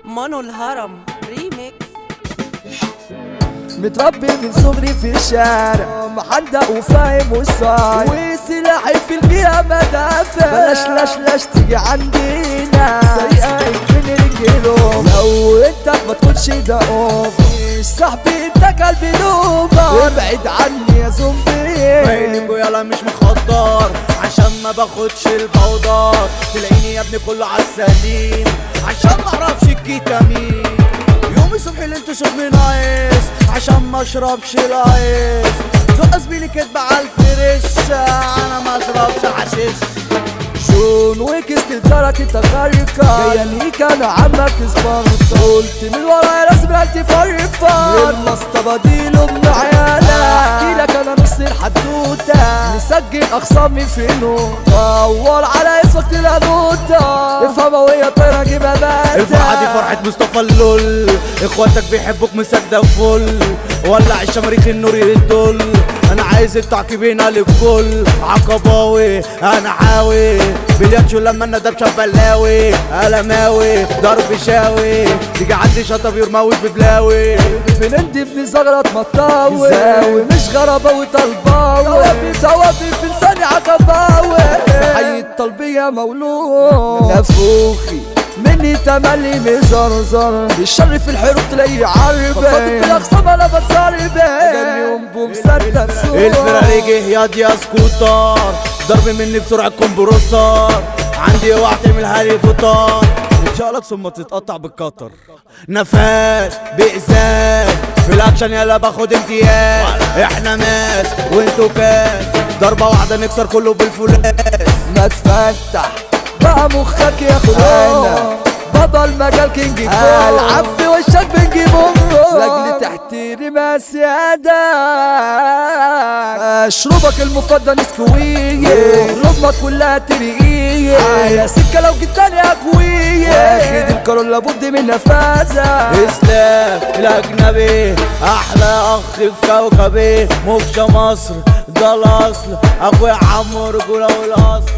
مانو الهرم ريميكس. متربي من صغري في الشارع، محدق وفاهم وصايع، وسلاحي في القيامة دافع. بلاش لاش تيجي عندينا سيئة من رجلهم، لو انت ما تكونش دقوم صاحبي انت قلبي دوبة. ابعد عني يا زومبي، فاينكو يلا مش مخدر عشان ما باخدش البودر. تلاقيني يا ابني كله عالسليم عشان معرفش الكيتامين. يومي الصبح اللي انت شوفني نايس عشان ما اشربش الايس. تقص بيلي كدبة عالفرش انا ما اشربش حشيش. جون ويكس تدارك انت خارقة، جاية ليك انا عمك سبارتا. قلت من ورايا لازم انت فرفان، المصطبة دي لأم عيالة. احكي لك انا نص الحدوتة، نسجل اخصامي في نور، دور على اسمك تلاقي نوتة. افهمها وهي طايرة جيبها باتا. الفرحة دي فرحة مصطفى اللول، اخواتك بيحبوك مسجدة وفل. ولع الشماريخ النور يدل، انا عايز التعقيبين للكل. عقباوي انا حاوي بلياتشو لما الندب شاف بلاوي. قلماوي ضرب شاوي تيجي عندي شطب يرموش ببلاوي. بنندي ابن زغرة مطاوي، زاوي مش غربة وطلباوي. ثوابي في لساني عقباوي، حي الطلبية مولود. نفوخي مني تملي مزرزر، الشر في الحروب تلاقيه عربي. فاضي بالاقسام انا بتصربي، جاني بوم سردة بسوق. الفراري جه ياض يا سكوتر، ضرب مني بسرعة كمبروسر. عندي اوعى تعمل هاري بوتر، نتشالك ثم تتقطع بالقطر. نفاس بإزاز في الاكشن يلا باخد امتياز. احنا ماس وانتو كاس، ضربة واحدة نكسر كله بالفولاس. ما تفتح بقى مخك يا اخويا، بابا المجال كينج كونج. العب في وشك بنجي بومبو لاجل تحترم اسيادك. اشربك المفضل نسكويه، رمك كلها ترقيه. يا سكه لو جيت تاني اكويه، واخد القرار لابد من نفاذه. اسلام الاجنبي احلى اخ في كوكبي. موكشة مصر ده الاصل، اخويا عمو رجوله والاصل.